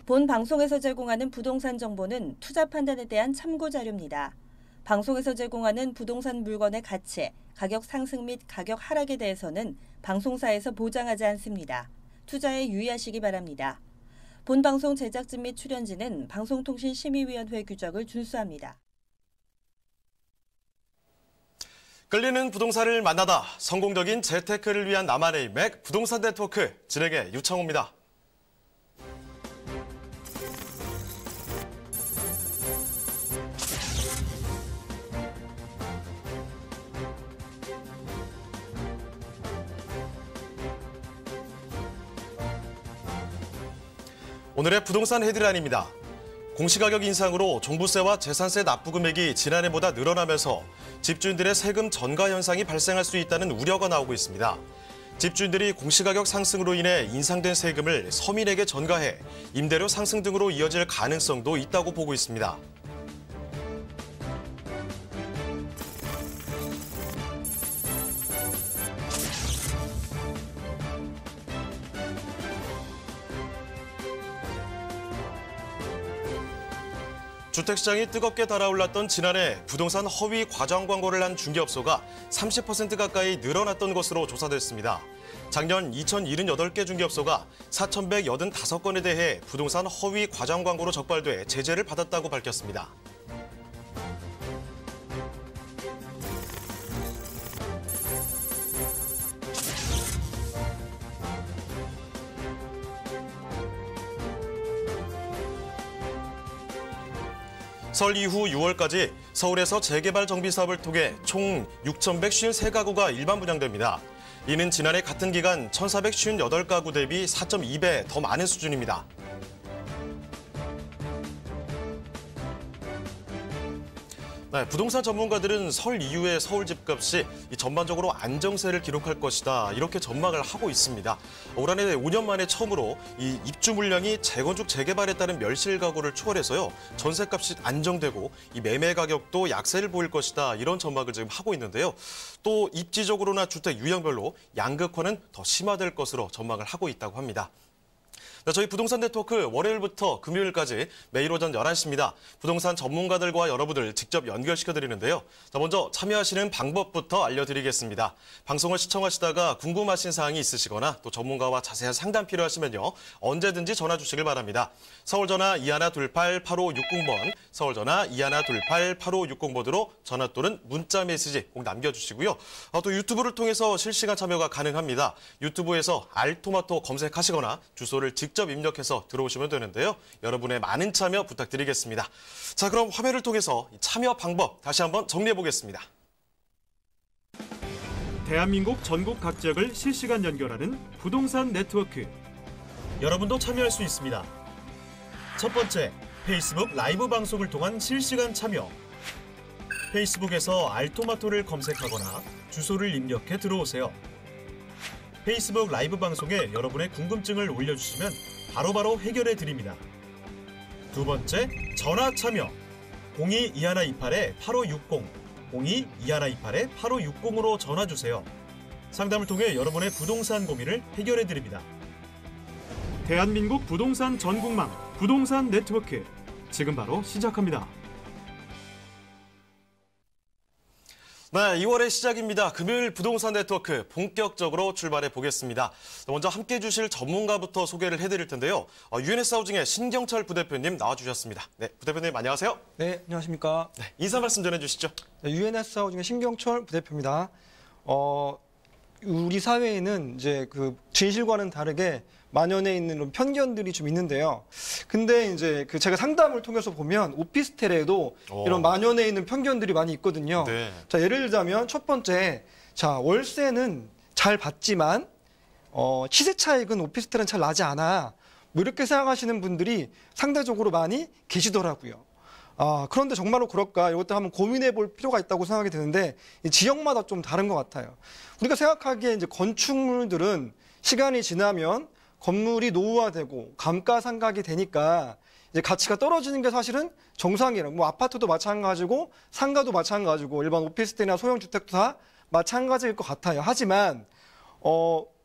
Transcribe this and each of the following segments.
본 방송에서 제공하는 부동산 정보는 투자 판단에 대한 참고 자료입니다. 방송에서 제공하는 부동산 물건의 가치, 가격 상승 및 가격 하락에 대해서는 방송사에서 보장하지 않습니다. 투자에 유의하시기 바랍니다. 본 방송 제작진 및 출연진은 방송통신심의위원회 규정을 준수합니다. 끌리는 부동산을 만나다 성공적인 재테크를 위한 나만의 맥 부동산 네트워크 진행의 유창호입니다. 오늘의 부동산 헤드라인입니다. 공시가격 인상으로 종부세와 재산세 납부 금액이 지난해보다 늘어나면서 집주인들의 세금 전가 현상이 발생할 수 있다는 우려가 나오고 있습니다. 집주인들이 공시가격 상승으로 인해 인상된 세금을 서민에게 전가해 임대료 상승 등으로 이어질 가능성도 있다고 보고 있습니다. 주택시장이 뜨겁게 달아올랐던 지난해 부동산 허위 과장 광고를 한 중개업소가 30% 가까이 늘어났던 것으로 조사됐습니다. 작년 2,078개 중개업소가 4,185건에 대해 부동산 허위 과장 광고로 적발돼 제재를 받았다고 밝혔습니다. 설 이후 6월까지 서울에서 재개발 정비 사업을 통해 총 6,153가구가 일반 분양됩니다. 이는 지난해 같은 기간 1,458가구 대비 4.2배 더 많은 수준입니다. 네, 부동산 전문가들은 설 이후에 서울 집값이 전반적으로 안정세를 기록할 것이다 이렇게 전망을 하고 있습니다. 올 한 해 5년 만에 처음으로 이 입주 물량이 재건축 재개발에 따른 멸실 가구를 초월해서요 전세값이 안정되고 이 매매 가격도 약세를 보일 것이다 이런 전망을 지금 하고 있는데요. 또 입지적으로나 주택 유형별로 양극화는 더 심화될 것으로 전망을 하고 있다고 합니다. 저희 부동산 네트워크 월요일부터 금요일까지 매일 오전 11시입니다. 부동산 전문가들과 여러분들 직접 연결시켜드리는데요. 먼저 참여하시는 방법부터 알려드리겠습니다. 방송을 시청하시다가 궁금하신 사항이 있으시거나 또 전문가와 자세한 상담 필요하시면요. 언제든지 전화 주시길 바랍니다. 서울전화 2128-8560번, 서울전화 2128-8560번으로 전화 또는 문자 메시지 꼭 남겨주시고요. 또 유튜브를 통해서 실시간 참여가 가능합니다. 유튜브에서 알토마토 검색하시거나 주소를 직접 입력해서 들어오시면 되는데요. 여러분의 많은 참여 부탁드리겠습니다. 자, 그럼 화면을 통해서 참여 방법 다시 한번 정리해 보겠습니다. 대한민국 전국 각 지역을 실시간 연결하는 부동산 네트워크. 여러분도 참여할 수 있습니다. 첫 번째, 페이스북 라이브 방송을 통한 실시간 참여. 페이스북에서 알토마토를 검색하거나 주소를 입력해 들어오세요. 페이스북 라이브 방송에 여러분의 궁금증을 올려주시면 바로바로 해결해 드립니다. 두 번째, 전화 참여. 02-2128-8560, 02-2128-8560으로 전화 주세요. 상담을 통해 여러분의 부동산 고민을 해결해 드립니다. 대한민국 부동산 전국망 부동산 네트워크 지금 바로 시작합니다. 네, 2월의 시작입니다. 금요일 부동산 네트워크 본격적으로 출발해 보겠습니다. 먼저 함께해 주실 전문가부터 소개를 해드릴 텐데요. 유엔에스 하우징의 신경철 부대표님 나와주셨습니다. 네, 부대표님 안녕하세요. 네, 안녕하십니까. 네, 인사 말씀 전해주시죠. 네, 유엔에스 하우징의 신경철 부대표입니다. 우리 사회에는 이제 그 진실과는 다르게 만연해 있는 편견들이 좀 있는데요. 근데 이제 제가 상담을 통해서 보면 오피스텔에도 이런 만연해 있는 편견들이 많이 있거든요. 네. 자, 예를 들자면 첫 번째, 자, 월세는 잘 받지만 시세 차익은 오피스텔은 잘 나지 않아. 뭐 이렇게 생각하시는 분들이 상대적으로 많이 계시더라고요. 그런데 정말로 그럴까? 이것도 한번 고민해 볼 필요가 있다고 생각이 드는데 지역마다 좀 다른 것 같아요. 우리가 생각하기에 이제 건축물들은 시간이 지나면 건물이 노후화되고 감가상각이 되니까 이제 가치가 떨어지는 게 사실은 정상이에요. 뭐 아파트도 마찬가지고 상가도 마찬가지고 일반 오피스텔이나 소형 주택도 다 마찬가지일 것 같아요. 하지만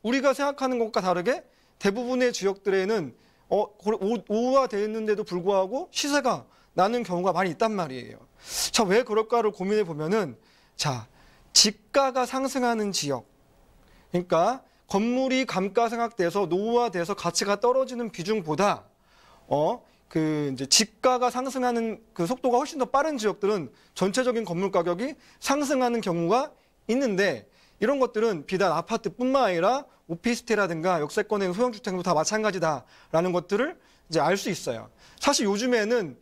우리가 생각하는 것과 다르게 대부분의 지역들에는 오후화되는데도 불구하고 시세가 나는 경우가 많이 있단 말이에요. 자, 왜 그럴까를 고민해 보면은 자, 지가가 상승하는 지역, 그러니까 건물이 감가상각돼서 노후화돼서 가치가 떨어지는 비중보다 이제 지가가 상승하는 그 속도가 훨씬 더 빠른 지역들은 전체적인 건물 가격이 상승하는 경우가 있는데, 이런 것들은 비단 아파트뿐만 아니라 오피스텔이라든가 역세권의 소형주택도 다 마찬가지다라는 것들을 이제 알 수 있어요. 사실 요즘에는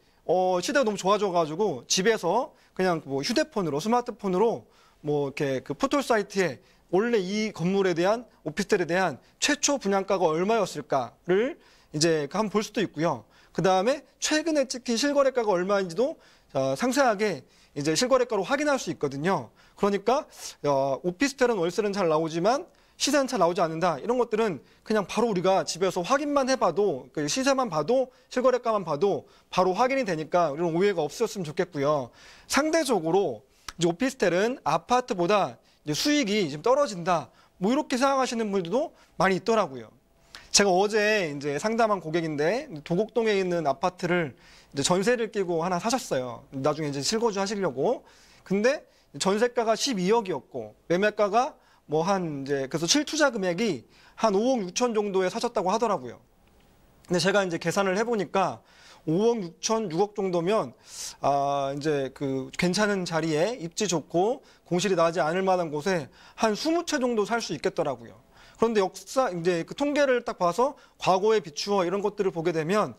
시대가 너무 좋아져가지고 집에서 그냥 뭐 휴대폰으로, 스마트폰으로 뭐 이렇게 그 포털 사이트에 원래 이 건물에 대한, 오피스텔에 대한 최초 분양가가 얼마였을까를 이제 한번 볼 수도 있고요. 그 다음에 최근에 찍힌 실거래가가 얼마인지도 상세하게 이제 실거래가로 확인할 수 있거든요. 그러니까 오피스텔은 월세는 잘 나오지만 시세는 잘 나오지 않는다. 이런 것들은 그냥 바로 우리가 집에서 확인만 해봐도, 그 시세만 봐도, 실거래가만 봐도 바로 확인이 되니까 이런 오해가 없었으면 좋겠고요. 상대적으로 이제 오피스텔은 아파트보다 이제 수익이 좀 떨어진다. 뭐 이렇게 생각하시는 분들도 많이 있더라고요. 제가 어제 이제 상담한 고객인데 도곡동에 있는 아파트를 이제 전세를 끼고 하나 사셨어요. 나중에 이제 실거주 하시려고. 근데 전세가가 12억이었고 매매가가 뭐 그래서 실투자 금액이 한 5억 6천 정도에 사셨다고 하더라고요. 근데 제가 이제 계산을 해보니까 5억 6천, 6억 정도면 이제 그 괜찮은 자리에 입지 좋고 공실이 나지 않을 만한 곳에 한 20채 정도 살 수 있겠더라고요. 그런데 이제 그 통계를 딱 봐서 과거에 비추어 이런 것들을 보게 되면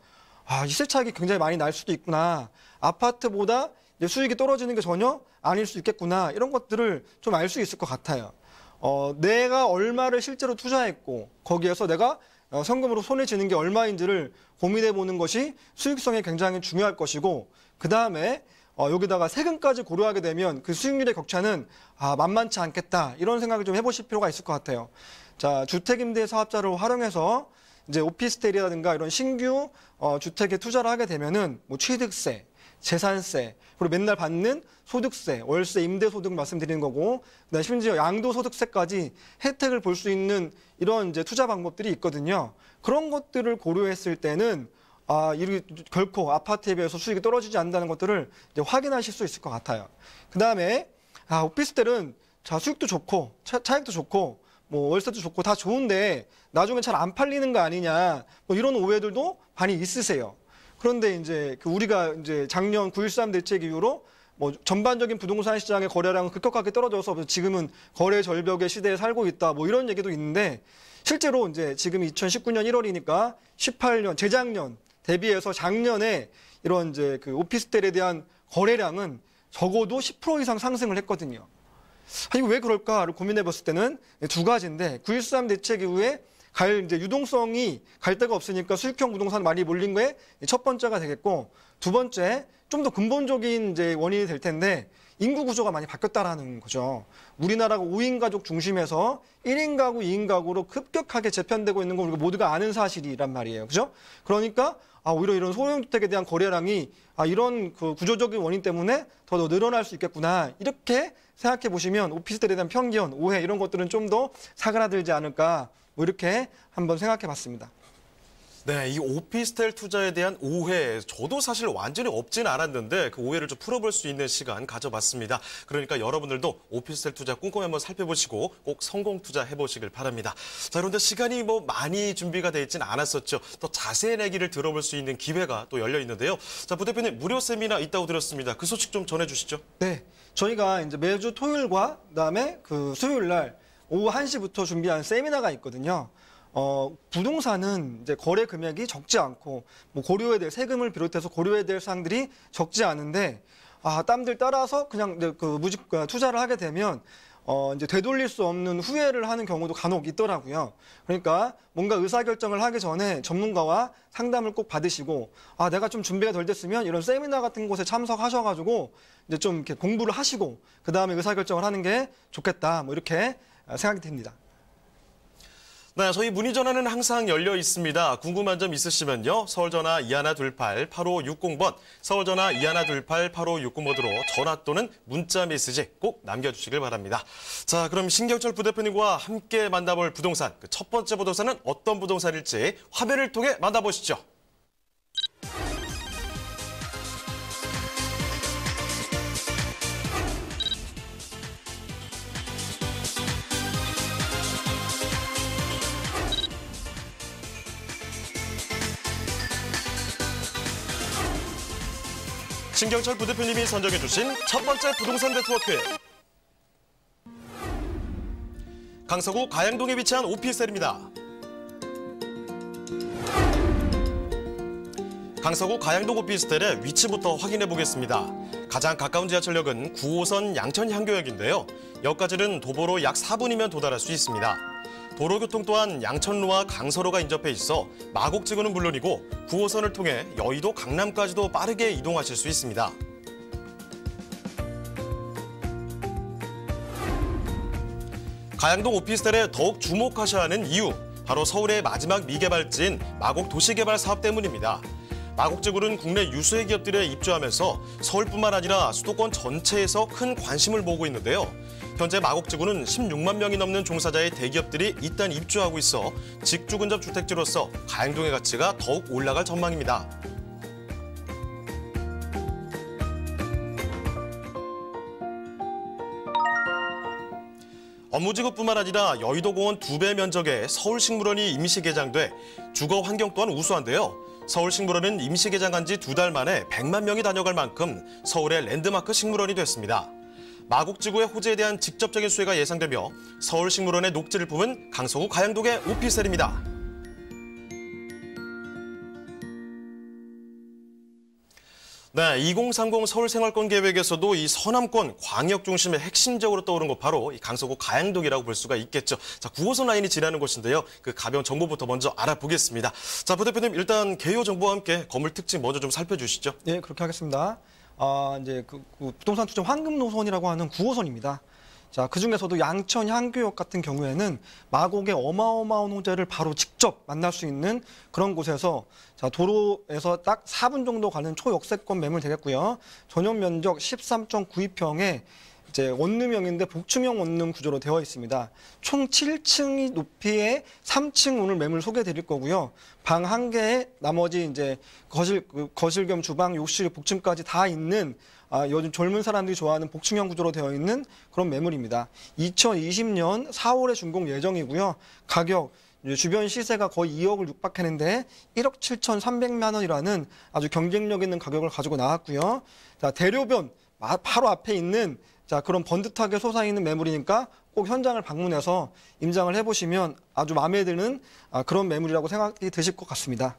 이 시세 차익이 굉장히 많이 날 수도 있구나. 아파트보다 이제 수익이 떨어지는 게 전혀 아닐 수 있겠구나. 이런 것들을 좀 알 수 있을 것 같아요. 내가 얼마를 실제로 투자했고 거기에서 내가 현금으로 손에 쥐는 게 얼마인지를 고민해 보는 것이 수익성에 굉장히 중요할 것이고, 그 다음에 여기다가 세금까지 고려하게 되면 그 수익률의 격차는 만만치 않겠다. 이런 생각을 좀 해보실 필요가 있을 것 같아요. 자, 주택임대 사업자를 활용해서 이제 오피스텔이라든가 이런 신규 주택에 투자를 하게 되면은 뭐 취득세, 재산세, 그리고 맨날 받는 소득세, 월세, 임대소득 말씀드리는 거고, 그다음에 심지어 양도소득세까지 혜택을 볼 수 있는 이런 이제 투자 방법들이 있거든요. 그런 것들을 고려했을 때는 결코 아파트에 비해서 수익이 떨어지지 않는다는 것들을 이제 확인하실 수 있을 것 같아요. 그다음에 오피스텔은 수익도 좋고 차익도 좋고 뭐 월세도 좋고 다 좋은데 나중에 잘 안 팔리는 거 아니냐, 뭐 이런 오해들도 많이 있으세요. 그런데 이제 우리가 이제 작년 9.13 대책 이후로 뭐 전반적인 부동산 시장의 거래량은 급격하게 떨어져서 지금은 거래 절벽의 시대에 살고 있다. 뭐 이런 얘기도 있는데, 실제로 이제 지금 2019년 1월이니까 18년, 재작년 대비해서 작년에 이런 이제 그 오피스텔에 대한 거래량은 적어도 10% 이상 상승을 했거든요. 이거 왜 그럴까를 고민해 봤을 때는 두 가지인데, 9.13 대책 이후에 이제 유동성이 갈 데가 없으니까 수익형 부동산 많이 몰린 거에 첫 번째가 되겠고, 두 번째 좀 더 근본적인 이제 원인이 될 텐데, 인구 구조가 많이 바뀌었다라는 거죠. 우리나라가 5인 가족 중심에서 1인 가구, 2인 가구로 급격하게 재편되고 있는 건 우리가 모두가 아는 사실이란 말이에요. 그죠? 그러니까 오히려 이런 소형주택에 대한 거래량이 이런 그 구조적인 원인 때문에 더 늘어날 수 있겠구나. 이렇게 생각해 보시면 오피스텔에 대한 편견, 오해 이런 것들은 좀 더 사그라들지 않을까. 뭐 이렇게 한번 생각해 봤습니다. 네, 이 오피스텔 투자에 대한 오해, 저도 사실 완전히 없지는 않았는데 그 오해를 좀 풀어볼 수 있는 시간 가져봤습니다. 그러니까 여러분들도 오피스텔 투자 꼼꼼히 한번 살펴보시고 꼭 성공 투자 해보시길 바랍니다. 자, 그런데 시간이 뭐 많이 준비가 돼 있지는 않았었죠. 더 자세한 얘기를 들어볼 수 있는 기회가 또 열려 있는데요. 자, 부 대표님 무료 세미나 있다고 들었습니다. 그 소식 좀 전해주시죠. 네, 저희가 이제 매주 토요일과 그다음에 그 수요일 날 오후 1시부터 준비한 세미나가 있거든요. 부동산은 이제 거래 금액이 적지 않고 뭐 고려해야 될 세금을 비롯해서 고려해야 될 사항들이 적지 않은데 땀들 따라서 그냥 이제 투자를 하게 되면 이제 되돌릴 수 없는 후회를 하는 경우도 간혹 있더라고요. 그러니까 뭔가 의사결정을 하기 전에 전문가와 상담을 꼭 받으시고 내가 좀 준비가 덜 됐으면 이런 세미나 같은 곳에 참석하셔가지고 이제 좀 이렇게 공부를 하시고 그 다음에 의사결정을 하는 게 좋겠다. 뭐 이렇게 생각이 듭니다. 네, 저희 문의 전화는 항상 열려 있습니다. 궁금한 점 있으시면요. 서울전화 2128-8560번, 서울전화 2128-8560번으로 전화 또는 문자 메시지 꼭 남겨주시길 바랍니다. 자, 그럼 신경철 부대표님과 함께 만나볼 부동산, 그 첫 번째 부동산은 어떤 부동산일지 화면을 통해 만나보시죠. 신경철 부대표님이 선정해주신 첫 번째 부동산 네트워크. 강서구 가양동에 위치한 오피스텔입니다. 강서구 가양동 오피스텔의 위치부터 확인해 보겠습니다. 가장 가까운 지하철역은 9호선 양천향교역인데요. 역까지는 도보로 약 4분이면 도달할 수 있습니다. 도로교통 또한 양천로와 강서로가 인접해 있어 마곡지구는 물론이고 9호선을 통해 여의도 강남까지도 빠르게 이동하실 수 있습니다. 가양동 오피스텔에 더욱 주목하셔야 하는 이유, 바로 서울의 마지막 미개발지인 마곡 도시개발 사업 때문입니다. 마곡지구는 국내 유수의 기업들에 입주하면서 서울뿐만 아니라 수도권 전체에서 큰 관심을 모으고 있는데요. 현재 마곡지구는 16만 명이 넘는 종사자의 대기업들이 잇단 입주하고 있어 직주 근접 주택지로서 가양동의 가치가 더욱 올라갈 전망입니다. 업무지구뿐만 아니라 여의도공원 2배 면적의 서울식물원이 임시 개장돼 주거 환경 또한 우수한데요. 서울식물원은 임시 개장한 지 2달 만에 100만 명이 다녀갈 만큼 서울의 랜드마크 식물원이 됐습니다. 마곡지구의 호재에 대한 직접적인 수혜가 예상되며 서울식물원의 녹지를 품은 강서구 가양동의 오피스텔입니다. 네, 2030 서울생활권 계획에서도 이 서남권 광역 중심의 핵심적으로 떠오른 곳 바로 이 강서구 가양동이라고 볼 수가 있겠죠. 자, 9호선 라인이 지나는 곳인데요. 그 가벼운 정보부터 먼저 알아보겠습니다. 자, 부대표님 일단 개요 정보와 함께 건물 특징 먼저 좀 살펴주시죠. 네, 그렇게 하겠습니다. 이제 그 부동산 투자 황금 노선이라고 하는 9호선입니다. 자, 그 중에서도 양천 향교역 같은 경우에는 마곡의 어마어마한 호재를 바로 직접 만날 수 있는 그런 곳에서 자, 도로에서 딱 4분 정도 가는 초역세권 매물 되겠고요. 전용 면적 13.92평에 이제 원룸형인데 복층형 원룸 구조로 되어 있습니다. 총 7층이 높이의 3층 오늘 매물 소개해 드릴 거고요. 방 1개에 나머지 이제 거실 겸 주방, 욕실, 복층까지 다 있는 요즘 젊은 사람들이 좋아하는 복층형 구조로 되어 있는 그런 매물입니다. 2020년 4월에 준공 예정이고요. 가격 주변 시세가 거의 2억을 육박했는데 1억 7,300만 원이라는 아주 경쟁력 있는 가격을 가지고 나왔고요. 자, 대로변 바로 앞에 있는 자, 그런 번듯하게 솟아있는 매물이니까 꼭 현장을 방문해서 임장을 해보시면 아주 마음에 드는 그런 매물이라고 생각이 드실 것 같습니다.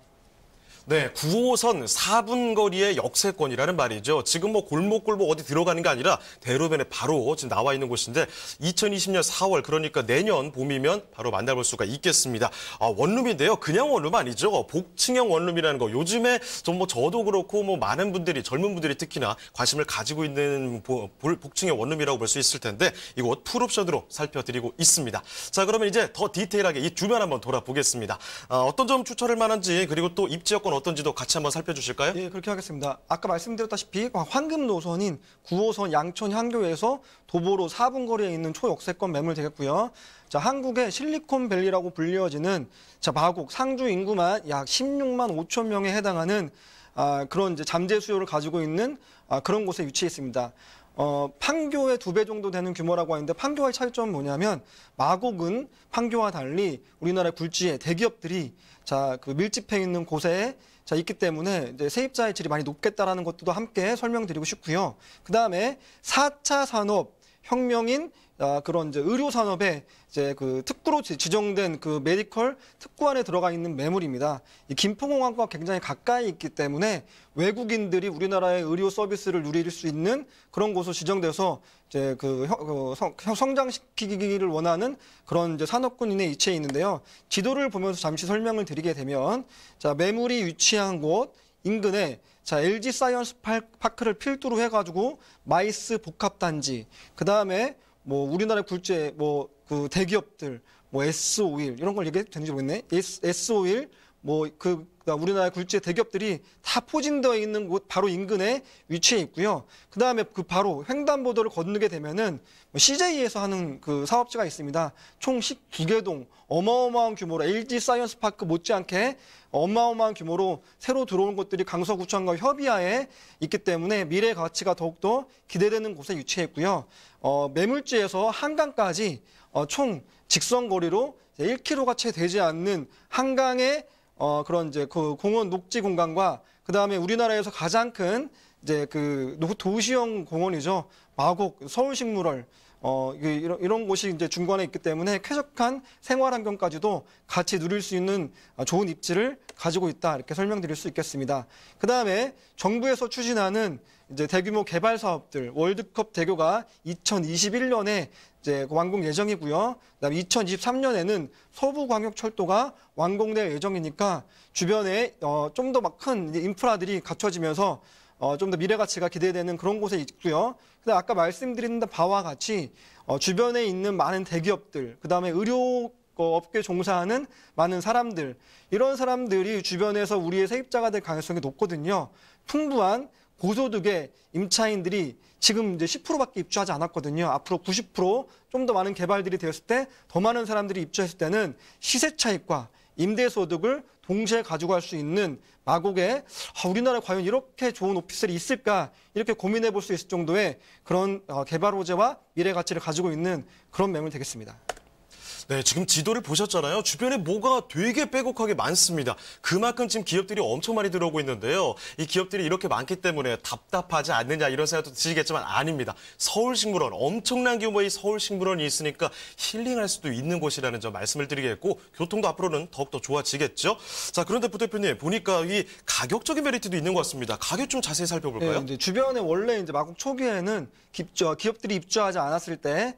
네, 9호선 4분 거리의 역세권이라는 말이죠. 지금 뭐 골목 어디 들어가는 게 아니라 대로변에 바로 지금 나와 있는 곳인데 2020년 4월 그러니까 내년 봄이면 바로 만나볼 수가 있겠습니다. 원룸인데요. 그냥 원룸 아니죠. 복층형 원룸이라는 거. 요즘에 좀 뭐 저도 그렇고 뭐 많은 분들이 젊은 분들이 특히나 관심을 가지고 있는 복층형 원룸이라고 볼 수 있을 텐데 이곳 풀옵션으로 살펴드리고 있습니다. 자, 그러면 이제 더 디테일하게 이 주변 한번 돌아보겠습니다. 어떤 점 추천할 만한지 그리고 또 입지 여건 어떤지도 같이 한번 살펴주실까요? 예, 그렇게 하겠습니다. 아까 말씀드렸다시피 황금 노선인 9호선 양천 향교에서 도보로 4분 거리에 있는 초역세권 매물 되겠고요. 자, 한국의 실리콘밸리라고 불리워지는 자, 마곡 상주 인구만 약 16만 5천 명에 해당하는 그런 이제 잠재 수요를 가지고 있는 그런 곳에 위치해 있습니다. 판교의 2배 정도 되는 규모라고 하는데 판교와의 차이점은 뭐냐면 마곡은 판교와 달리 우리나라의 굴지의 대기업들이 자, 그 밀집해 있는 곳에 자, 있기 때문에 이제 세입자의 질이 많이 높겠다라는 것도 함께 설명드리고 싶고요. 그다음에 4차 산업 혁명인 그런 이제 의료 산업에 이제 그 특구로 지정된 그 메디컬 특구 안에 들어가 있는 매물입니다. 이 김포공항과 굉장히 가까이 있기 때문에 외국인들이 우리나라의 의료 서비스를 누릴 수 있는 그런 곳으로 지정돼서 이제 성장시키기를 원하는 그런 이제 산업군 이내 위치해 있는데요. 지도를 보면서 잠시 설명을 드리게 되면 자, 매물이 위치한 곳 인근에 자, LG 사이언스 파크를 필두로 해가지고 마이스 복합단지, 그 다음에 뭐 우리나라 굴지의 뭐 그 대기업들, 뭐 S-오일 이런 걸 얘기해도 되는지 모르겠네. S-오일 우리나라 굴지의 대기업들이 다 포진되어 있는 곳 바로 인근에 위치해 있고요. 그 다음에 그 바로 횡단보도를 건너게 되면은 CJ에서 하는 그 사업지가 있습니다. 총 19개 동 어마어마한 규모로 LG 사이언스파크 못지않게 어마어마한 규모로 새로 들어온 곳들이 강서구청과 협의하에 있기 때문에 미래 가치가 더욱더 기대되는 곳에 위치해 있고요. 매물지에서 한강까지 총 직선 거리로 1km가 채 되지 않는 한강의 그런 이제 그 공원 녹지 공간과 그 다음에 우리나라에서 가장 큰 이제 그 도시형 공원이죠. 마곡, 서울식물원 이런 곳이 이제 중간에 있기 때문에 쾌적한 생활 환경까지도 같이 누릴 수 있는 좋은 입지를 가지고 있다 이렇게 설명드릴 수 있겠습니다. 그 다음에 정부에서 추진하는 이제 대규모 개발 사업들 월드컵 대교가 2021년에 이제 완공 예정이고요. 그다음에 2023년에는 서부광역철도가 완공될 예정이니까 주변에 좀 더 큰 인프라들이 갖춰지면서 좀 더 미래 가치가 기대되는 그런 곳에 있고요. 그다음 아까 말씀드린 바와 같이 주변에 있는 많은 대기업들, 그다음에 의료 업계 종사하는 많은 사람들, 이런 사람들이 주변에서 우리의 세입자가 될 가능성이 높거든요. 풍부한 고소득의 임차인들이 지금 이제 10%밖에 입주하지 않았거든요. 앞으로 90%, 좀 더 많은 개발들이 되었을 때 더 많은 사람들이 입주했을 때는 시세 차익과 임대소득을 동시에 가져갈 수 있는 마곡에 우리나라에 과연 이렇게 좋은 오피스텔이 있을까 이렇게 고민해 볼 수 있을 정도의 그런 개발 호재와 미래 가치를 가지고 있는 그런 매물 되겠습니다. 네, 지금 지도를 보셨잖아요. 주변에 뭐가 되게 빼곡하게 많습니다. 그만큼 지금 기업들이 엄청 많이 들어오고 있는데요. 이 기업들이 이렇게 많기 때문에 답답하지 않느냐 이런 생각도 드시겠지만 아닙니다. 서울식물원, 엄청난 규모의 서울식물원이 있으니까 힐링할 수도 있는 곳이라는 점 말씀을 드리겠고 교통도 앞으로는 더욱더 좋아지겠죠. 자, 그런데 부대표님 보니까 이 가격적인 메리트도 있는 것 같습니다. 가격 좀 자세히 살펴볼까요? 네, 이제 주변에 원래 이제 마곡 초기에는 기업들이 입주하지 않았을 때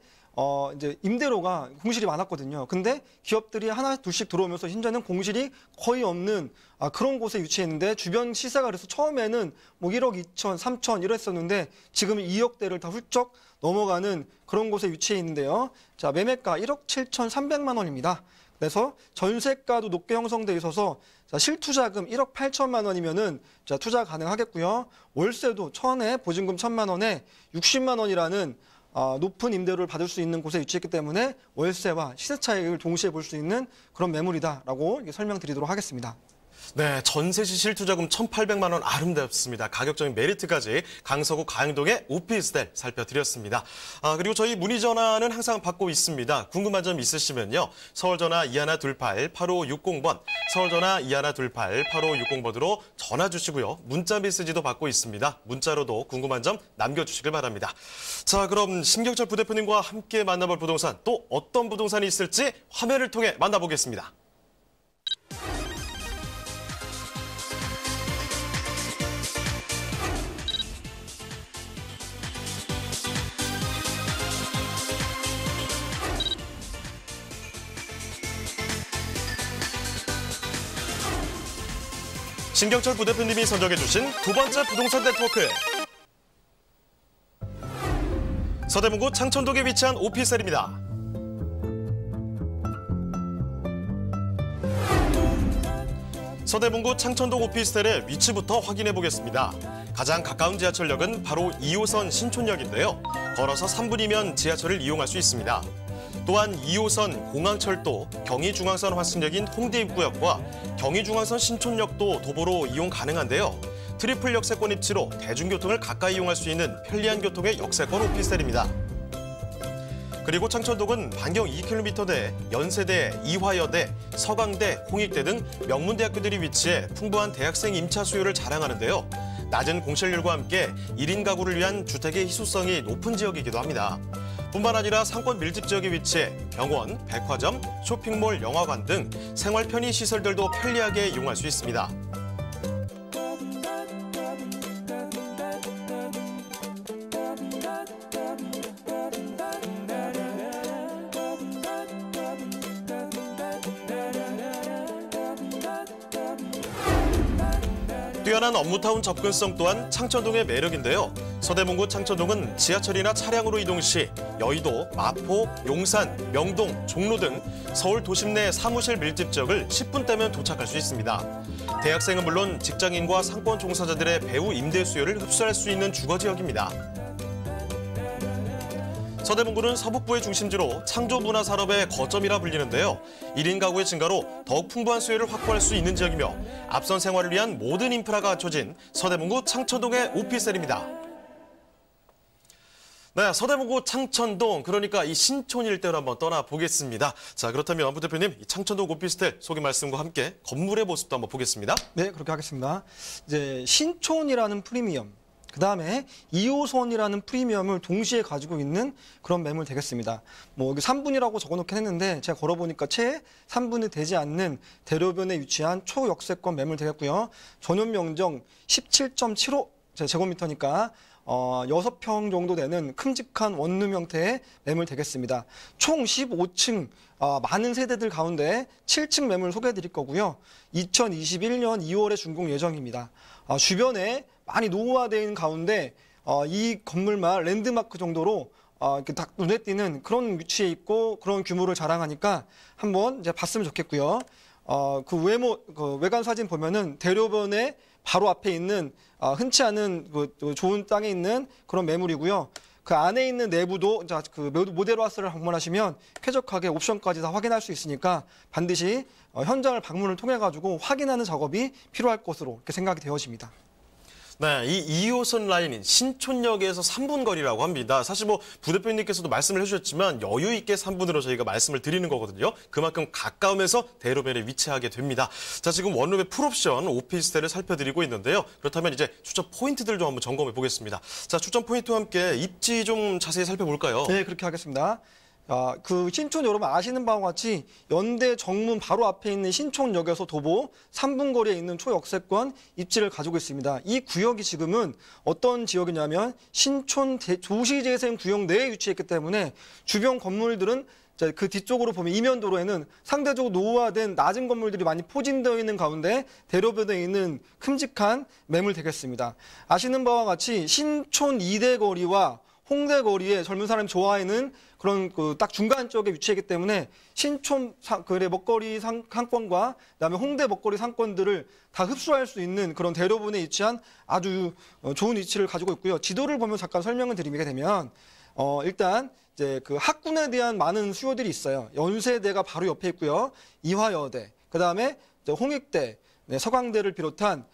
이제 임대료가 공실이 많았거든요. 근데 기업들이 하나 둘씩 들어오면서 현재는 공실이 거의 없는 그런 곳에 위치했는데 주변 시세가 그래서 처음에는 뭐 1억 2천, 3천 이랬었는데 지금 2억대를 다 훌쩍 넘어가는 그런 곳에 위치해 있는데요. 자, 매매가 1억 7,300만 원입니다. 그래서 전세가도 높게 형성돼 있어서 자, 실투자금 1억 8천만 원이면은 자, 투자 가능하겠고요. 월세도 천에 보증금 1,000만 원에 60만 원이라는 높은 임대료를 받을 수 있는 곳에 위치했기 때문에 월세와 시세 차익을 동시에 볼 수 있는 그런 매물이다라고 설명드리도록 하겠습니다. 네, 전세시 실투자금 1,800만 원 아름답습니다. 가격적인 메리트까지 강서구 가행동의 오피스텔 살펴드렸습니다. 그리고 저희 문의 전화는 항상 받고 있습니다. 궁금한 점 있으시면요. 서울전화 2128-8560번, 서울전화 2128-8560번으로 전화 주시고요. 문자 메시지도 받고 있습니다. 문자로도 궁금한 점 남겨주시길 바랍니다. 자, 그럼 신경철 부대표님과 함께 만나볼 부동산, 또 어떤 부동산이 있을지 화면을 통해 만나보겠습니다. 신경철 부대표님이 선정해주신 두 번째 부동산 네트워크. 서대문구 창천동에 위치한 오피스텔입니다. 서대문구 창천동 오피스텔의 위치부터 확인해 보겠습니다. 가장 가까운 지하철역은 바로 2호선 신촌역인데요. 걸어서 3분이면 지하철을 이용할 수 있습니다. 또한 2호선 공항철도 경의중앙선 환승역인 홍대 입구역과 경의중앙선 신촌역도 도보로 이용 가능한데요. 트리플 역세권 입지로 대중교통을 가까이 이용할 수 있는 편리한 교통의 역세권 오피스텔입니다. 그리고 창천동은 반경 2km 내 연세대, 이화여대, 서강대, 홍익대 등 명문대학교들이 위치해 풍부한 대학생 임차 수요를 자랑하는데요. 낮은 공실률과 함께 1인 가구를 위한 주택의 희소성이 높은 지역이기도 합니다. 뿐만 아니라 상권 밀집 지역에 위치해 병원, 백화점, 쇼핑몰, 영화관 등 생활 편의 시설들도 편리하게 이용할 수 있습니다. 뛰어난 업무타운 접근성 또한 창천동의 매력인데요. 서대문구 창천동은 지하철이나 차량으로 이동 시 여의도, 마포, 용산, 명동, 종로 등 서울 도심 내 사무실 밀집 지역을 10분대면 도착할 수 있습니다. 대학생은 물론 직장인과 상권 종사자들의 배우 임대 수요를 흡수할 수 있는 주거 지역입니다. 서대문구는 서북부의 중심지로 창조문화산업의 거점이라 불리는데요. 1인 가구의 증가로 더욱 풍부한 수요를 확보할 수 있는 지역이며 앞선 생활을 위한 모든 인프라가 갖춰진 서대문구 창천동의 오피스텔입니다. 네, 서대문구 창천동, 그러니까 이 신촌 일대로 한번 떠나보겠습니다. 자, 그렇다면 부 대표님, 이 창천동 오피스텔 소개 말씀과 함께 건물의 모습도 한번 보겠습니다. 네, 그렇게 하겠습니다. 이제 신촌이라는 프리미엄, 그다음에 2호선이라는 프리미엄을 동시에 가지고 있는 그런 매물 되겠습니다. 뭐 여기 3분이라고 적어놓긴 했는데 제가 걸어보니까 채 3분이 되지 않는 대로변에 위치한 초역세권 매물 되겠고요. 전용 면적 17.75 제곱미터니까 6평 정도 되는 큼직한 원룸 형태의 매물 되겠습니다. 총 15층 많은 세대들 가운데 7층 매물 소개해 드릴 거고요. 2021년 2월에 준공 예정입니다. 주변에 많이 노후화되어 있는 가운데 이 건물만 랜드마크 정도로 이렇게 딱 눈에 띄는 그런 위치에 있고 그런 규모를 자랑하니까 한번 이제 봤으면 좋겠고요. 그 외관 사진 보면은 대로변에 바로 앞에 있는 흔치 않은 좋은 땅에 있는 그런 매물이고요. 그 안에 있는 내부도 그 모델하우스를 방문하시면 쾌적하게 옵션까지 다 확인할 수 있으니까 반드시 현장을 방문을 통해 가지고 확인하는 작업이 필요할 것으로 이렇게 생각이 되어집니다. 네, 이 2호선 라인인 신촌역에서 3분 거리라고 합니다. 사실 뭐 부대표님께서도 말씀을 해주셨지만 여유 있게 3분으로 저희가 말씀을 드리는 거거든요. 그만큼 가까우면서 대로변에 위치하게 됩니다. 자, 지금 원룸의 풀옵션 오피스텔을 살펴드리고 있는데요. 그렇다면 이제 추천 포인트들 좀 한번 점검해 보겠습니다. 자, 추천 포인트와 함께 입지 좀 자세히 살펴볼까요? 네, 그렇게 하겠습니다. 그 신촌 여러분 아시는 바와 같이 연대 정문 바로 앞에 있는 신촌역에서 도보 3분 거리에 있는 초역세권 입지를 가지고 있습니다. 이 구역이 지금은 어떤 지역이냐면 신촌 도시재생구역 내에 위치했기 때문에 주변 건물들은 그 뒤쪽으로 보면 이면도로에는 상대적으로 노후화된 낮은 건물들이 많이 포진되어 있는 가운데 대로변에 있는 큼직한 매물 되겠습니다. 아시는 바와 같이 신촌 2대 거리와 홍대 거리에 젊은 사람이 좋아하는 그런 딱 중간 쪽에 위치했기 때문에 신촌 먹거리 상권과 그다음에 홍대 먹거리 상권들을 다 흡수할 수 있는 그런 대로변에 위치한 아주 좋은 위치를 가지고 있고요. 지도를 보면 잠깐 설명을 드리게 되면 일단 이제 그 학군에 대한 많은 수요들이 있어요. 연세대가 바로 옆에 있고요. 이화여대, 그다음에 홍익대, 서강대를 비롯한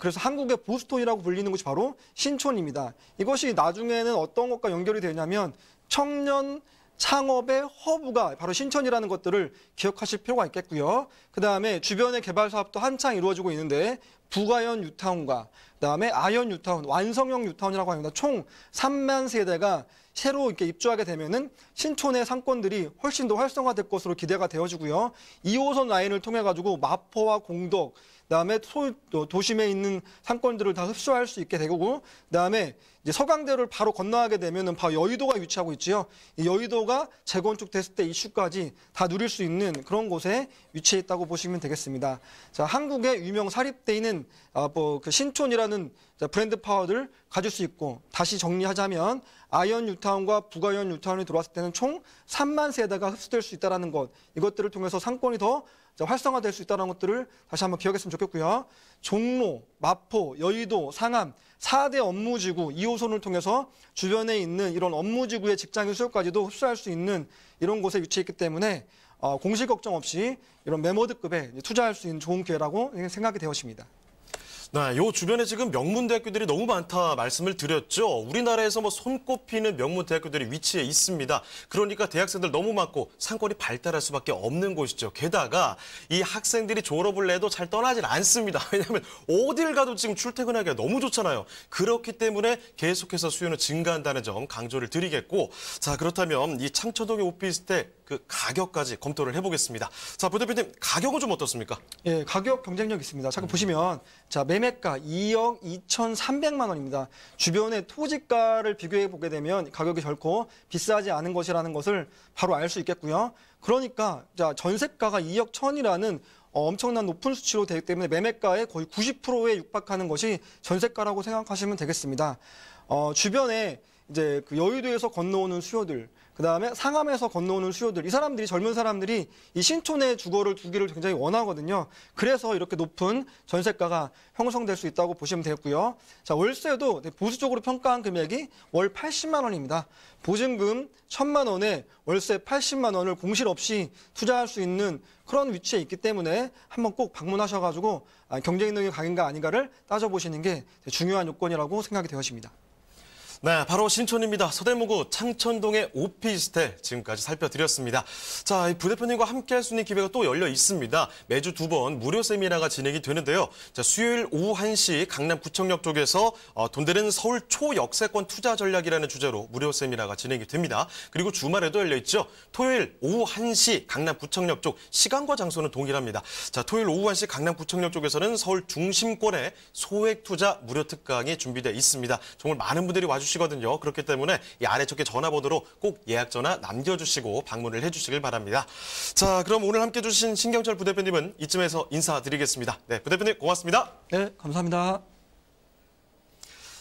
그래서 한국의 보스톤이라고 불리는 곳이 바로 신촌입니다. 이것이 나중에는 어떤 것과 연결이 되냐면 청년 창업의 허브가 바로 신촌이라는 것들을 기억하실 필요가 있겠고요. 그다음에 주변의 개발 사업도 한창 이루어지고 있는데 북아현 뉴타운과 그다음에 아현 뉴타운, 완성형 뉴타운이라고 합니다. 총 3만 세대가 새로 이렇게 입주하게 되면은 신촌의 상권들이 훨씬 더 활성화될 것으로 기대가 되어지고요. 2호선 라인을 통해 가지고 마포와 공덕, 그다음에 도심에 있는 상권들을 다 흡수할 수 있게 되고, 그다음에 이제 서강대를 바로 건너가게 되면은 바로 여의도가 위치하고 있지요. 이 여의도가 재건축됐을 때 이슈까지 다 누릴 수 있는 그런 곳에 위치해 있다고 보시면 되겠습니다. 자, 한국의 유명 사립대는 그 신촌이라는 브랜드 파워를 가질 수 있고, 다시 정리하자면 아현 뉴타운과 북아현 뉴타운이 들어왔을 때는 총 3만 세대가 흡수될 수 있다는 것, 이것들을 통해서 상권이 더 활성화될 수 있다는 것들을 다시 한번 기억했으면 좋겠고요. 종로, 마포, 여의도, 상암 4대 업무지구 2호선을 통해서 주변에 있는 이런 업무지구의 직장인 수요까지도 흡수할 수 있는 이런 곳에 위치했기 때문에 공실 걱정 없이 이런 메모드급에 투자할 수 있는 좋은 기회라고 생각이 되어집니다. 네, 요 주변에 지금 명문대학교들이 너무 많다 말씀을 드렸죠. 우리나라에서 뭐 손꼽히는 명문대학교들이 위치해 있습니다. 그러니까 대학생들 너무 많고 상권이 발달할 수밖에 없는 곳이죠. 게다가 이 학생들이 졸업을 해도 잘 떠나질 않습니다. 왜냐하면 어딜 가도 지금 출퇴근하기가 너무 좋잖아요. 그렇기 때문에 계속해서 수요는 증가한다는 점 강조를 드리겠고, 자, 그렇다면 이 창천동의 오피스텔 그 가격까지 검토를 해보겠습니다. 자, 부 대표님, 가격은 좀 어떻습니까? 예, 가격 경쟁력 있습니다. 잠깐 보시면, 자, 매매가 2억 2,300만 원입니다. 주변의 토지가를 비교해 보게 되면 가격이 결코 비싸지 않은 것이라는 것을 바로 알 수 있겠고요. 그러니까, 자, 전세가가 2억 1,000이라는 엄청난 높은 수치로 되기 때문에 매매가의 거의 90%에 육박하는 것이 전세가라고 생각하시면 되겠습니다. 주변에 이제 그 여의도에서 건너오는 수요들, 그 다음에 상암에서 건너오는 수요들, 이 사람들이, 젊은 사람들이 이 신촌에 주거를 두기를 굉장히 원하거든요. 그래서 이렇게 높은 전세가가 형성될 수 있다고 보시면 되겠고요. 자, 월세도 보수적으로 평가한 금액이 월 80만 원입니다. 보증금 1,000만 원에 월세 80만 원을 공실 없이 투자할 수 있는 그런 위치에 있기 때문에 한번 꼭 방문하셔가지고 경쟁력이 강인가 아닌가를 따져보시는 게 중요한 요건이라고 생각이 되어집니다. 네, 바로 신촌입니다. 서대문구 창천동의 오피스텔 지금까지 살펴드렸습니다. 자, 이 부대표님과 함께할 수 있는 기회가 또 열려 있습니다. 매주 2번 무료 세미나가 진행이 되는데요. 자, 수요일 오후 1시 강남구청역 쪽에서 돈 되는 서울 초역세권 투자 전략이라는 주제로 무료 세미나가 진행이 됩니다. 그리고 주말에도 열려 있죠. 토요일 오후 1시 강남구청역 쪽, 시간과 장소는 동일합니다. 자, 토요일 오후 1시 강남구청역 쪽에서는 서울 중심권의 소액 투자 무료 특강이 준비되어 있습니다. 정말 많은 분들이 와주시거든요. 그렇기 때문에 이 아래쪽에 전화번호로 꼭 예약 전화 남겨주시고 방문을 해주시길 바랍니다. 자, 그럼 오늘 함께해 주신 신경철 부대표님은 이쯤에서 인사드리겠습니다. 네, 부대표님 고맙습니다. 네, 감사합니다.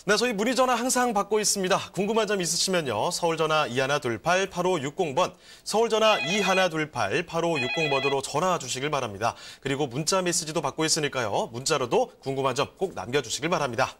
네, 저희 문의 전화 항상 받고 있습니다. 궁금한 점 있으시면요. 서울전화 2128-8560번, 서울전화 2128-8560번으로 전화 주시길 바랍니다. 그리고 문자 메시지도 받고 있으니까요. 문자로도 궁금한 점 꼭 남겨주시길 바랍니다.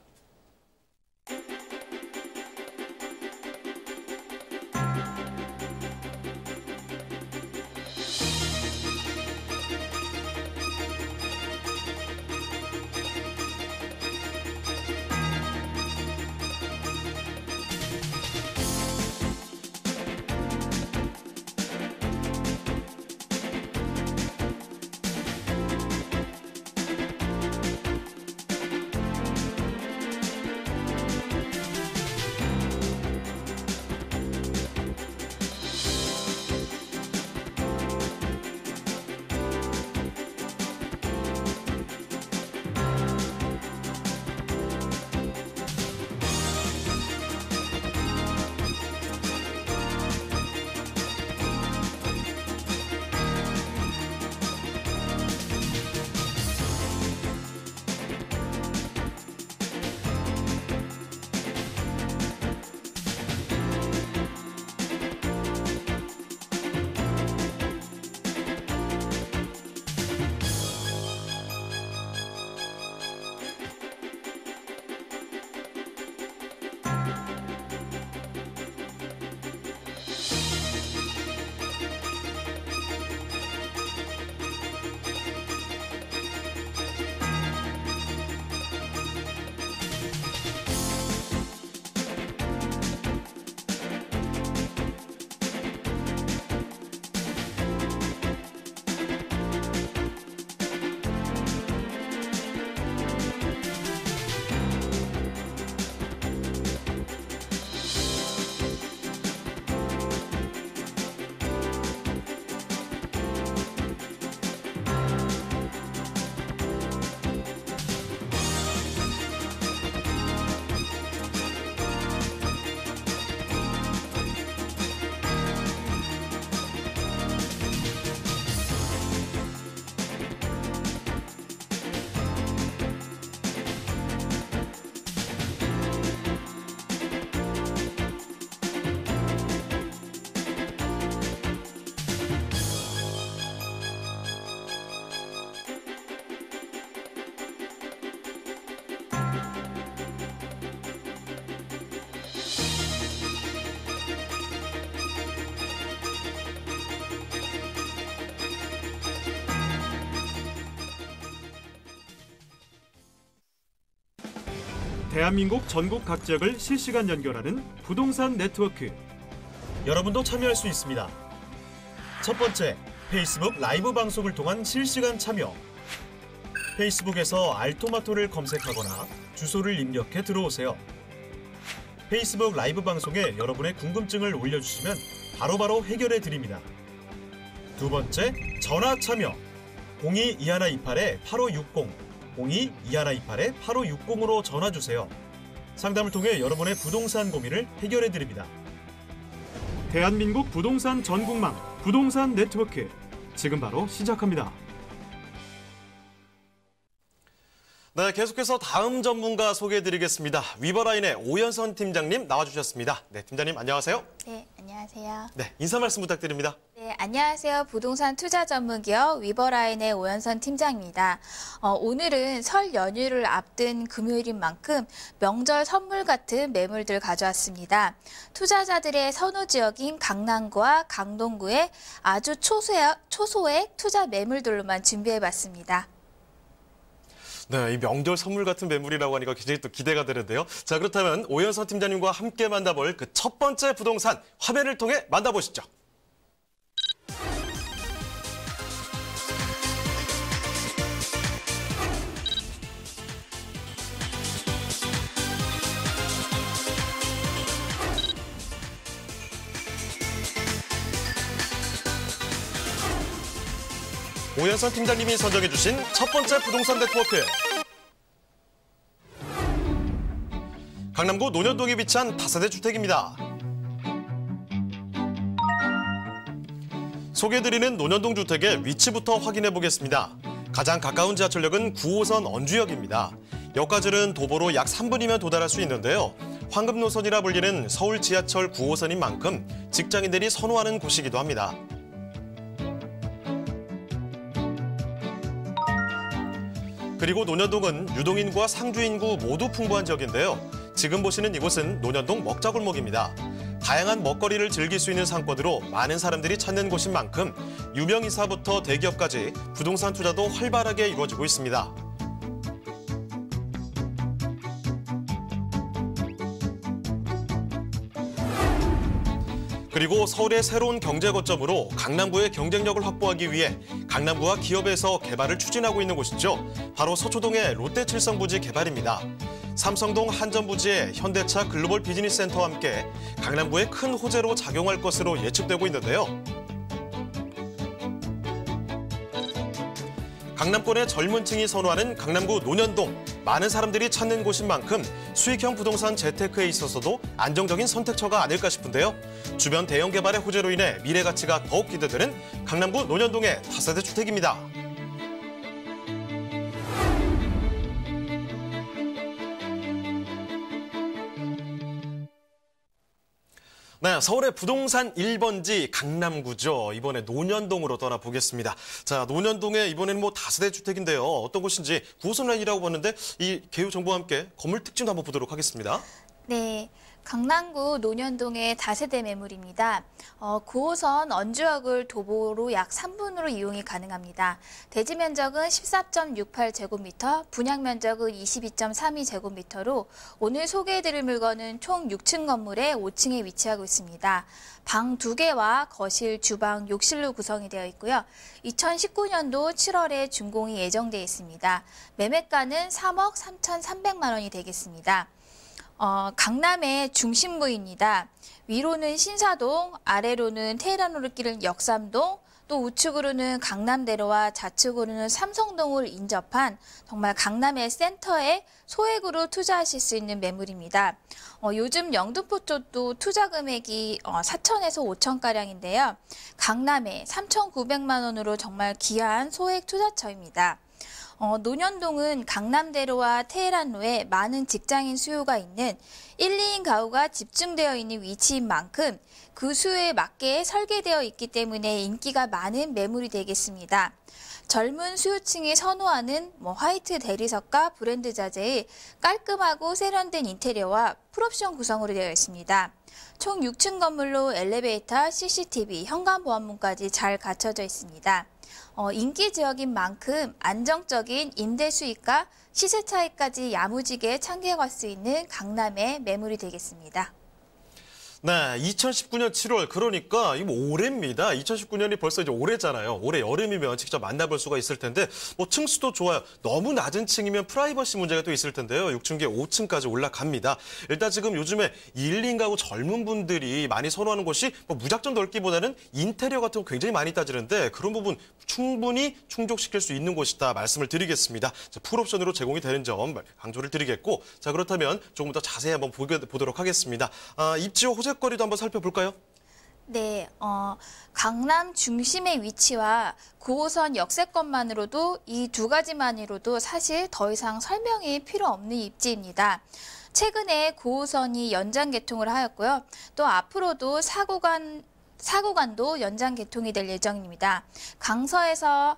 대한민국 전국 각 지역을 실시간 연결하는 부동산 네트워크. 여러분도 참여할 수 있습니다. 첫 번째, 페이스북 라이브 방송을 통한 실시간 참여. 페이스북에서 알토마토를 검색하거나 주소를 입력해 들어오세요. 페이스북 라이브 방송에 여러분의 궁금증을 올려주시면 바로바로 해결해 드립니다. 두 번째, 전화 참여. 02-2128-8560, 02-2128-8560으로 전화 주세요. 상담을 통해 여러분의 부동산 고민을 해결해 드립니다. 대한민국 부동산 전국망 부동산 네트워크 지금 바로 시작합니다. 네, 계속해서 다음 전문가 소개해드리겠습니다. 위버라인의 오연선 팀장님 나와주셨습니다. 네, 팀장님 안녕하세요. 네, 안녕하세요. 네, 인사 말씀 부탁드립니다. 네, 안녕하세요. 부동산 투자 전문기업 위버라인의 오연선 팀장입니다. 오늘은 설 연휴를 앞둔 금요일인 만큼 명절 선물 같은 매물들 가져왔습니다. 투자자들의 선호 지역인 강남구와 강동구의 아주 초소액 투자 매물들로만 준비해봤습니다. 네, 이 명절 선물 같은 매물이라고 하니까 굉장히 또 기대가 되는데요. 자, 그렇다면 오연선 팀장님과 함께 만나볼 그 첫 번째 부동산 화면을 통해 만나보시죠. 오연선 팀장님이 선정해주신 첫 번째 부동산 네트워크. 강남구 논현동에 위치한 다세대 주택입니다. 소개해드리는 논현동 주택의 위치부터 확인해 보겠습니다. 가장 가까운 지하철역은 9호선 언주역입니다. 역과질은 도보로 약 3분이면 도달할 수 있는데요. 황금 노선이라 불리는 서울 지하철 9호선인 만큼 직장인들이 선호하는 곳이기도 합니다. 그리고 논현동은 유동인구와 상주인구 모두 풍부한 지역인데요. 지금 보시는 이곳은 논현동 먹자골목입니다. 다양한 먹거리를 즐길 수 있는 상권으로 많은 사람들이 찾는 곳인 만큼 유명인사부터 대기업까지 부동산 투자도 활발하게 이루어지고 있습니다. 그리고 서울의 새로운 경제 거점으로 강남구의 경쟁력을 확보하기 위해 강남구와 기업에서 개발을 추진하고 있는 곳이죠. 바로 서초동의 롯데칠성부지 개발입니다. 삼성동 한전부지의 현대차 글로벌 비즈니스 센터와 함께 강남구의 큰 호재로 작용할 것으로 예측되고 있는데요. 강남권의 젊은 층이 선호하는 강남구 논현동. 많은 사람들이 찾는 곳인 만큼 수익형 부동산 재테크에 있어서도 안정적인 선택처가 아닐까 싶은데요. 주변 대형 개발의 호재로 인해 미래 가치가 더욱 기대되는 강남구 논현동의 다세대 주택입니다. 네, 서울의 부동산 1번지 강남구죠. 이번에 논현동으로 떠나보겠습니다. 자, 논현동에 이번에는 뭐 다세대 주택인데요. 어떤 곳인지 9호선 라인이라고 봤는데 이 개요 정보와 함께 건물 특징도 한번 보도록 하겠습니다. 네, 강남구 논현동의 다세대 매물입니다. 9호선 언주역을 도보로 약 3분으로 이용이 가능합니다. 대지 면적은 14.68제곱미터, 분양 면적은 22.32제곱미터로 오늘 소개해드릴 물건은 총 6층 건물의 5층에 위치하고 있습니다. 방 2개와 거실, 주방, 욕실로 구성이 되어 있고요. 2019년도 7월에 준공이 예정되어 있습니다. 매매가는 3억 3,300만 원이 되겠습니다. 강남의 중심부입니다. 위로는 신사동, 아래로는 테헤란로르길 역삼동, 또 우측으로는 강남대로와 좌측으로는 삼성동을 인접한 정말 강남의 센터에 소액으로 투자하실 수 있는 매물입니다. 요즘 영등포 쪽도 투자 금액이 4천에서 5천가량인데요. 강남에 3,900만 원으로 정말 귀한 소액 투자처입니다. 논현동은 강남대로와 테헤란로에 많은 직장인 수요가 있는 1, 2인 가구가 집중되어 있는 위치인 만큼 그 수요에 맞게 설계되어 있기 때문에 인기가 많은 매물이 되겠습니다. 젊은 수요층이 선호하는 화이트 대리석과 브랜드 자재의 깔끔하고 세련된 인테리어와 풀옵션 구성으로 되어 있습니다. 총 6층 건물로 엘리베이터, CCTV, 현관보안문까지 잘 갖춰져 있습니다. 인기 지역인 만큼 안정적인 임대 수익과 시세 차익까지 야무지게 챙겨갈 수 있는 강남의 매물이 되겠습니다. 네, 2019년 7월 그러니까 이거 올해입니다. 2019년이 벌써 이제 올해잖아요. 올해 여름이면 직접 만나볼 수가 있을 텐데 뭐 층수도 좋아요. 너무 낮은 층이면 프라이버시 문제가 또 있을 텐데요. 6층계 5층까지 올라갑니다. 일단 지금 요즘에 1, 2인 가구 젊은 분들이 많이 선호하는 곳이 뭐 무작정 넓기보다는 인테리어 같은 거 굉장히 많이 따지는데 그런 부분 충분히 충족시킬 수 있는 곳이다 말씀을 드리겠습니다. 자, 풀옵션으로 제공이 되는 점 강조를 드리겠고 자 그렇다면 조금 더 자세히 한번 보도록 하겠습니다. 입지와 호재거리도 한번 살펴볼까요? 네, 강남 중심의 위치와 9호선 역세권만으로도 이 두 가지만으로도 사실 더 이상 설명이 필요 없는 입지입니다. 최근에 9호선이 연장 개통을 하였고요. 또 앞으로도 4구간도 연장 개통이 될 예정입니다. 강서에서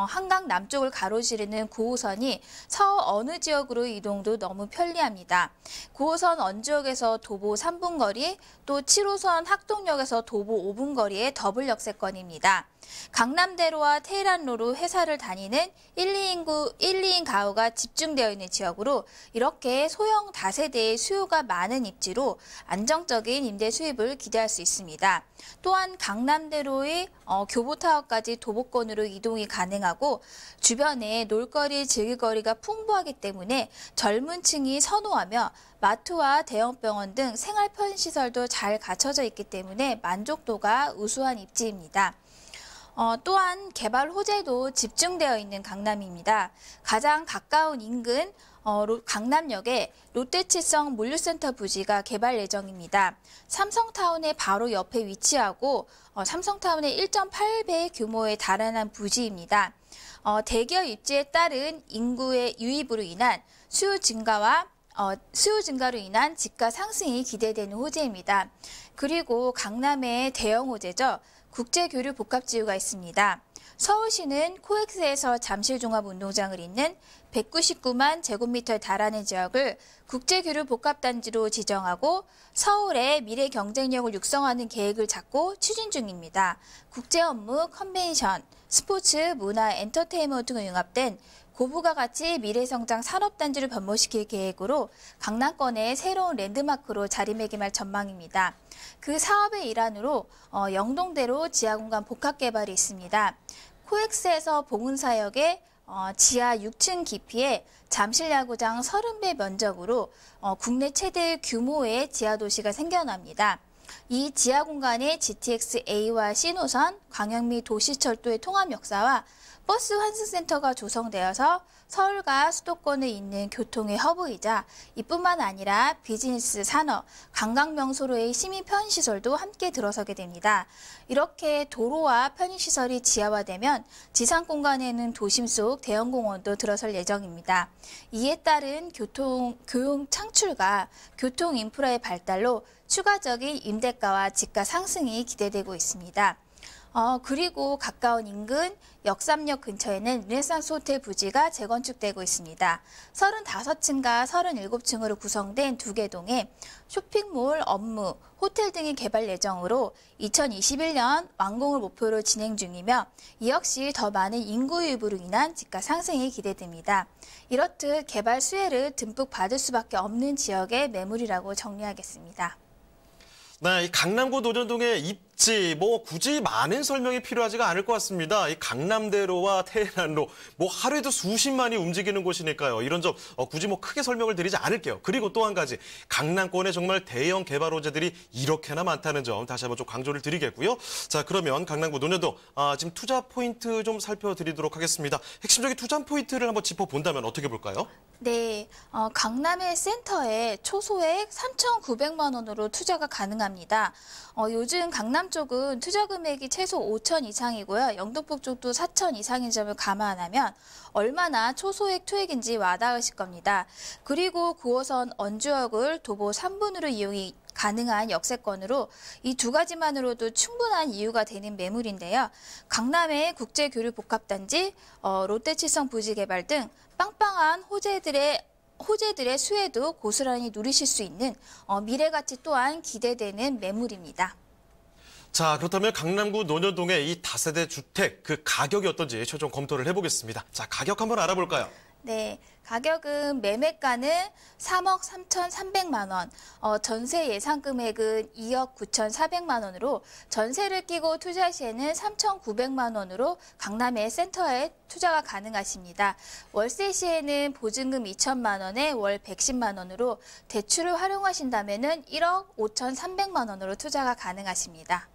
한강 남쪽을 가로지르는 9호선이 서울 어느 지역으로 이동도 너무 편리합니다. 9호선 원주역에서 도보 3분 거리, 또 7호선 학동역에서 도보 5분 거리의 더블 역세권입니다. 강남대로와 테헤란로로 회사를 다니는 1, 2인 가구가 집중되어 있는 지역으로 이렇게 소형 다세대의 수요가 많은 입지로 안정적인 임대 수입을 기대할 수 있습니다. 또한 강남대로의 교보타워까지 도보권으로 이동이 가능하고 주변에 놀거리, 즐길거리가 풍부하기 때문에 젊은 층이 선호하며 마트와 대형병원 등 생활 편의시설도 잘 갖춰져 있기 때문에 만족도가 우수한 입지입니다. 또한 개발 호재도 집중되어 있는 강남입니다. 가장 가까운 인근 강남역에 롯데칠성 물류센터 부지가 개발 예정입니다. 삼성타운의 바로 옆에 위치하고 삼성타운의 1.8배 규모에 달하는 부지입니다. 대기업 입지에 따른 인구의 유입으로 인한 수요 증가로 인한 집가 상승이 기대되는 호재입니다. 그리고 강남의 대형 호재죠. 국제교류 복합지구가 있습니다. 서울시는 코엑스에서 잠실종합운동장을 잇는 199만 제곱미터에 달하는 지역을 국제교류 복합단지로 지정하고 서울의 미래 경쟁력을 육성하는 계획을 잡고 추진 중입니다. 국제 업무, 컨벤션, 스포츠, 문화, 엔터테인먼트 등을 융합된 고부가 가치 미래성장 산업단지를 변모시킬 계획으로 강남권의 새로운 랜드마크로 자리매김할 전망입니다. 그 사업의 일환으로 영동대로 지하공간 복합개발이 있습니다. 코엑스에서 봉은사역의 지하 6층 깊이의 잠실야구장 30배 면적으로 국내 최대 규모의 지하도시가 생겨납니다. 이 지하공간에 GTX-A와 C노선, 광역미 도시철도의 통합 역사와 버스 환승센터가 조성되어서 서울과 수도권에 있는 교통의 허브이자 이뿐만 아니라 비즈니스, 산업, 관광명소로의 시민 편의시설도 함께 들어서게 됩니다. 이렇게 도로와 편의시설이 지하화되면 지상공간에는 도심 속 대형공원도 들어설 예정입니다. 이에 따른 교통 창출과 교통 인프라의 발달로 추가적인 임대가와 집가 상승이 기대되고 있습니다. 그리고 가까운 인근 역삼역 근처에는 르네상스 호텔 부지가 재건축되고 있습니다. 35층과 37층으로 구성된 2개 동에 쇼핑몰, 업무, 호텔 등이 개발 예정으로 2021년 완공을 목표로 진행 중이며 이 역시 더 많은 인구 유입으로 인한 집가 상승이 기대됩니다. 이렇듯 개발 수혜를 듬뿍 받을 수밖에 없는 지역의 매물이라고 정리하겠습니다. 네, 이 강남구 노년동의 입지, 굳이 많은 설명이 필요하지가 않을 것 같습니다. 이 강남대로와 테헤란로, 하루에도 수십만이 움직이는 곳이니까요. 이런 점 굳이 크게 설명을 드리지 않을게요. 그리고 또 한 가지, 강남권에 정말 대형 개발 호재들이 이렇게나 많다는 점 다시 한번 좀 강조를 드리겠고요. 자, 그러면 강남구 노년동 지금 투자 포인트 좀 살펴드리도록 하겠습니다. 핵심적인 투자 포인트를 한번 짚어본다면 어떻게 볼까요? 네, 강남의 센터에 초소액 3,900만 원으로 투자가 가능합니다. 요즘 강남 쪽은 투자 금액이 최소 5천 이상이고요. 영등포 쪽도 4천 이상인 점을 감안하면 얼마나 초소액 투액인지 와닿으실 겁니다. 그리고 9호선 원주역을 도보 3분으로 이용이 가능한 역세권으로 이 두 가지만으로도 충분한 이유가 되는 매물인데요. 강남의 국제교류 복합단지, 롯데칠성 부지 개발 등 빵빵한 호재들의 수혜도 고스란히 누리실 수 있는 미래가치 또한 기대되는 매물입니다. 자, 그렇다면 강남구 노년동의 이 다세대 주택 그 가격이 어떤지 최종 검토를 해보겠습니다. 자, 가격 한번 알아볼까요? 네, 가격은 매매가는 3억 3,300만 원, 전세 예상 금액은 2억 9,400만 원으로 전세를 끼고 투자 시에는 3,900만 원으로 강남의 센터에 투자가 가능하십니다. 월세 시에는 보증금 2천만 원에 월 110만 원으로 대출을 활용하신다면 1억 5,300만 원으로 투자가 가능하십니다.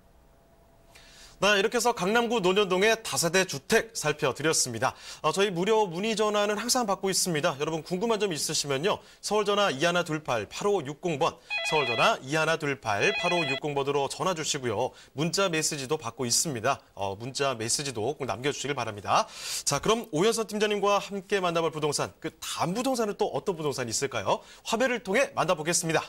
네, 이렇게 해서 강남구 논현동의 다세대 주택 살펴드렸습니다. 저희 무료 문의 전화는 항상 받고 있습니다. 여러분 궁금한 점 있으시면요. 서울전화 2128-8560번, 서울전화 2128-8560번으로 전화 주시고요. 문자 메시지도 받고 있습니다. 문자 메시지도 꼭 남겨주시길 바랍니다. 자, 그럼 오현선 팀장님과 함께 만나볼 부동산, 그 다음 부동산은 또 어떤 부동산이 있을까요? 화면을 통해 만나보겠습니다.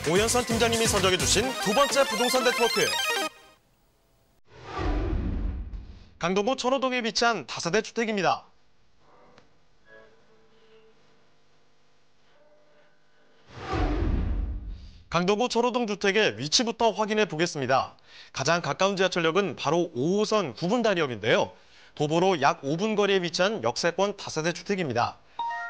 오현선 팀장님이 선정해 주신 두 번째 부동산 네트워크. 강동구 천호동에 위치한 다세대 주택입니다. 강동구 천호동 주택의 위치부터 확인해 보겠습니다. 가장 가까운 지하철역은 바로 5호선 구분다리역인데요. 도보로 약 5분 거리에 위치한 역세권 다세대 주택입니다.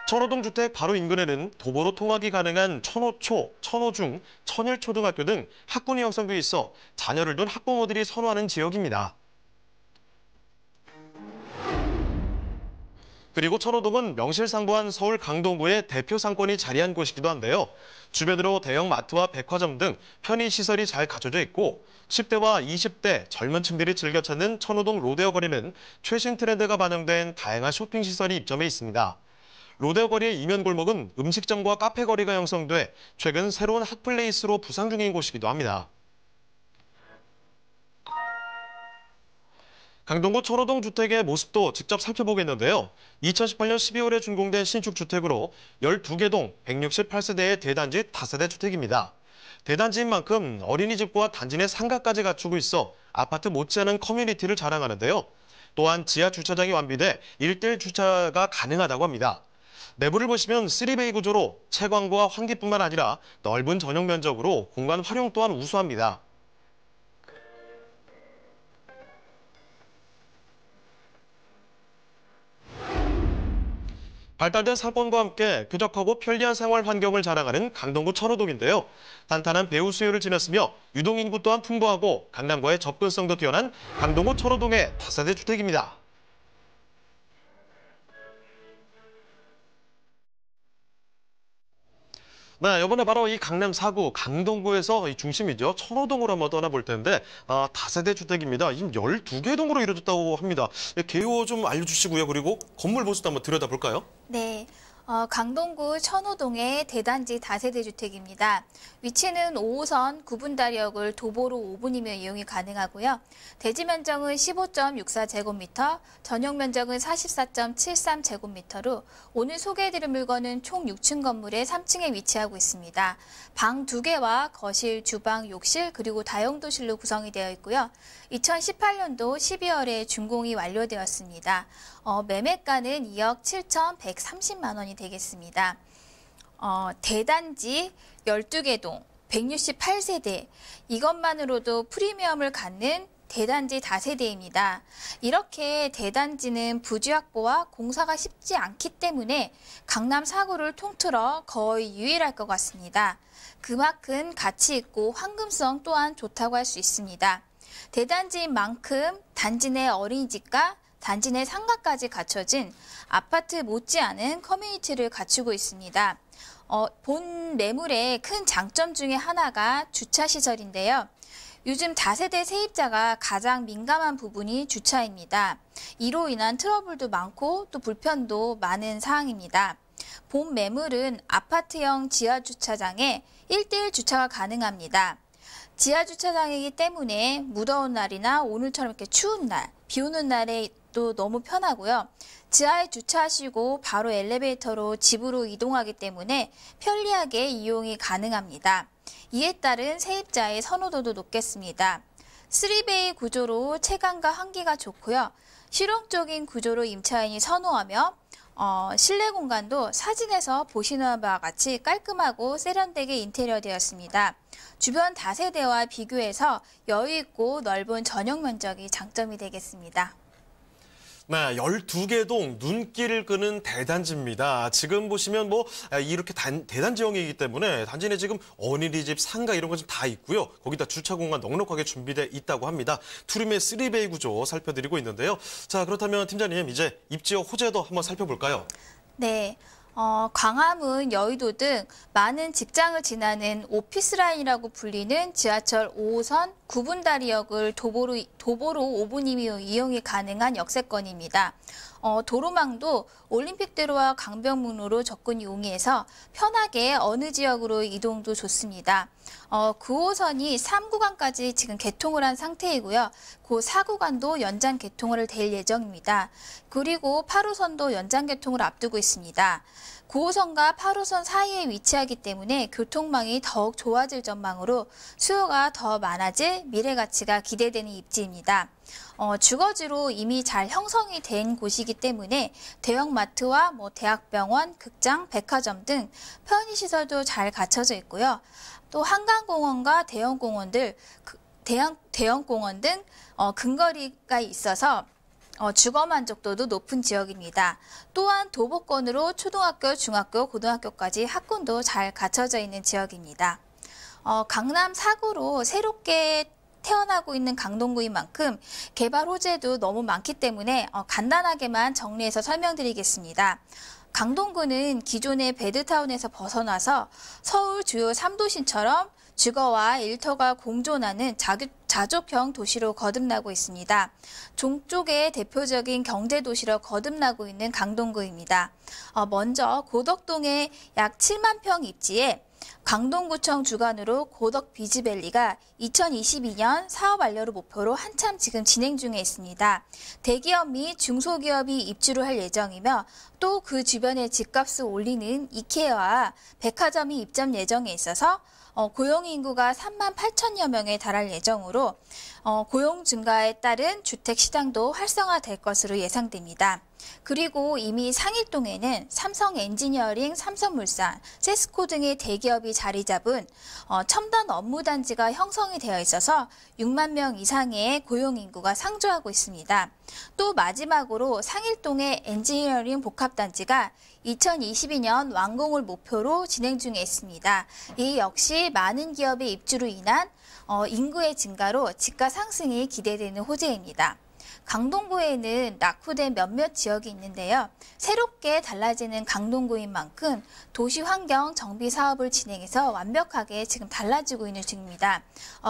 천호동 주택 바로 인근에는 도보로 통학이 가능한 천호초, 천호중, 천일초등학교 등 학군이 형성돼 있어 자녀를 둔 학부모들이 선호하는 지역입니다. 그리고 천호동은 명실상부한 서울 강동구의 대표 상권이 자리한 곳이기도 한데요. 주변으로 대형 마트와 백화점 등 편의시설이 잘 갖춰져 있고 10대와 20대 젊은 층들이 즐겨 찾는 천호동 로데오 거리는 최신 트렌드가 반영된 다양한 쇼핑시설이 입점해 있습니다. 로데오 거리의 이면 골목은 음식점과 카페 거리가 형성돼 최근 새로운 핫플레이스로 부상 중인 곳이기도 합니다. 강동구 천호동 주택의 모습도 직접 살펴보겠는데요. 2018년 12월에 준공된 신축 주택으로 12개 동 168세대의 대단지 다세대 주택입니다. 대단지인 만큼 어린이집과 단지 내 상가까지 갖추고 있어 아파트 못지않은 커뮤니티를 자랑하는데요. 또한 지하 주차장이 완비돼 1대1 주차가 가능하다고 합니다. 내부를 보시면 3베이 구조로 채광과 환기뿐만 아니라 넓은 전용 면적으로 공간 활용 또한 우수합니다. 발달된 상권과 함께 쾌적하고 편리한 생활 환경을 자랑하는 강동구 천호동인데요. 탄탄한 배후 수요를 지녔으며 유동인구 또한 풍부하고 강남과의 접근성도 뛰어난 강동구 천호동의 다세대 주택입니다. 네, 이번에 바로 이 강남 4구 강동구에서 이 중심이죠. 천호동으로 한번 떠나볼 텐데 다세대 주택입니다. 지금 12개 동으로 이루어졌다고 합니다. 개요 좀 알려주시고요. 그리고 건물 모습도 한번 들여다볼까요? 네. 강동구 천호동의 대단지 다세대 주택입니다. 위치는 5호선 구분다리역을 도보로 5분이면 이용이 가능하고요. 대지 면적은 15.64제곱미터, 전용 면적은 44.73제곱미터로 오늘 소개해드릴 물건은 총 6층 건물의 3층에 위치하고 있습니다. 방 2개와 거실, 주방, 욕실 그리고 다용도실로 구성이 되어 있고요. 2018년도 12월에 준공이 완료되었습니다. 매매가는 2억 7,130만 원이 되겠습니다. 대단지 12개 동, 168세대, 이것만으로도 프리미엄을 갖는 대단지 다세대입니다. 이렇게 대단지는 부지 확보와 공사가 쉽지 않기 때문에 강남 4구를 통틀어 거의 유일할 것 같습니다. 그만큼 가치 있고 황금성 또한 좋다고 할 수 있습니다. 대단지인 만큼 단지 내 어린이집과 단지 내 상가까지 갖춰진 아파트 못지않은 커뮤니티를 갖추고 있습니다. 본 매물의 큰 장점 중에 하나가 주차시설인데요. 요즘 다세대 세입자가 가장 민감한 부분이 주차입니다. 이로 인한 트러블도 많고 또 불편도 많은 사항입니다. 본 매물은 아파트형 지하주차장에 1대1 주차가 가능합니다. 지하주차장이기 때문에 무더운 날이나 오늘처럼 이렇게 추운 날, 비 오는 날에 또 너무 편하고요. 지하에 주차하시고 바로 엘리베이터로 집으로 이동하기 때문에 편리하게 이용이 가능합니다. 이에 따른 세입자의 선호도도 높겠습니다. 3베이 구조로 채광과 환기가 좋고요. 실용적인 구조로 임차인이 선호하며 실내 공간도 사진에서 보시는 바와 같이 깔끔하고 세련되게 인테리어되었습니다. 주변 다세대와 비교해서 여유 있고 넓은 전용 면적이 장점이 되겠습니다. 네, 12개 동 눈길을 끄는 대단지입니다. 지금 보시면 뭐 이렇게 대단지형이기 때문에 단지 내 지금 어린이집, 상가 이런 건 좀 다 있고요. 거기다 주차 공간 넉넉하게 준비돼 있다고 합니다. 투룸의 3베이 구조 살펴드리고 있는데요. 자, 그렇다면 팀장님 이제 입지역 호재도 한번 살펴볼까요? 네. 광화문, 여의도 등 많은 직장을 지나는 오피스 라인이라고 불리는 지하철 5호선 구분다리역을 도보로 5분이면 이용이 가능한 역세권입니다. 도로망도 올림픽대로와 강변북로로 접근 용이해서 편하게 어느 지역으로 이동도 좋습니다. 9호선이 3구간까지 지금 개통을 한 상태이고요. 그 4구간도 연장 개통을 될 예정입니다. 그리고 8호선도 연장 개통을 앞두고 있습니다. 9호선과 8호선 사이에 위치하기 때문에 교통망이 더욱 좋아질 전망으로 수요가 더 많아질 미래 가치가 기대되는 입지입니다. 주거지로 이미 잘 형성이 된 곳이기 때문에 대형마트와 대학병원, 극장, 백화점 등 편의시설도 잘 갖춰져 있고요. 또 한강공원과 대형공원 등 근거리가 있어서 주거 만족도도 높은 지역입니다. 또한 도보권으로 초등학교, 중학교, 고등학교까지 학군도 잘 갖춰져 있는 지역입니다. 강남 4구로 새롭게 태어나고 있는 강동구인 만큼 개발 호재도 너무 많기 때문에 간단하게만 정리해서 설명드리겠습니다. 강동구는 기존의 베드타운에서 벗어나서 서울 주요 3도심처럼 주거와 일터가 공존하는 자족형 도시로 거듭나고 있습니다. 종쪽의 대표적인 경제도시로 거듭나고 있는 강동구입니다. 먼저 고덕동의 약 7만 평 입지에 강동구청 주관으로 고덕 비즈밸리가 2022년 사업 완료를 목표로 한참 지금 진행 중에 있습니다. 대기업 및 중소기업이 입주를 할 예정이며 또 그 주변에 집값을 올리는 이케아와 백화점이 입점 예정에 있어서 고용 인구가 3만 8천여 명에 달할 예정으로 고용 증가에 따른 주택 시장도 활성화될 것으로 예상됩니다. 그리고 이미 상일동에는 삼성 엔지니어링, 삼성물산, 세스코 등의 대기업이 자리 잡은 첨단 업무단지가 형성이 되어 있어서 6만 명 이상의 고용 인구가 상주하고 있습니다. 또 마지막으로 상일동의 엔지니어링 복합단지가 2022년 완공을 목표로 진행 중에 있습니다. 이 역시 많은 기업의 입주로 인한 인구의 증가로 집가 상승이 기대되는 호재입니다. 강동구에는 낙후된 몇몇 지역이 있는데요. 새롭게 달라지는 강동구인 만큼 도시 환경 정비 사업을 진행해서 완벽하게 지금 달라지고 있는 중입니다.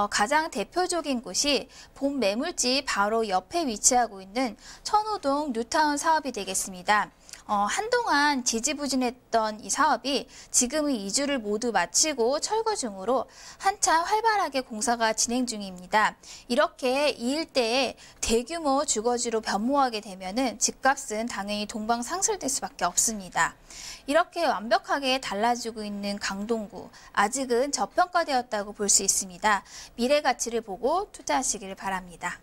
가장 대표적인 곳이 본 매물지 바로 옆에 위치하고 있는 천호동 뉴타운 사업이 되겠습니다. 한동안 지지부진했던 이 사업이 지금은 이주를 모두 마치고 철거 중으로 한참 활발하게 공사가 진행 중입니다. 이렇게 이 일대에 대규모 주거지로 변모하게 되면은 집값은 당연히 동방상승될 수밖에 없습니다. 이렇게 완벽하게 달라지고 있는 강동구, 아직은 저평가되었다고 볼 수 있습니다. 미래 가치를 보고 투자하시길 바랍니다.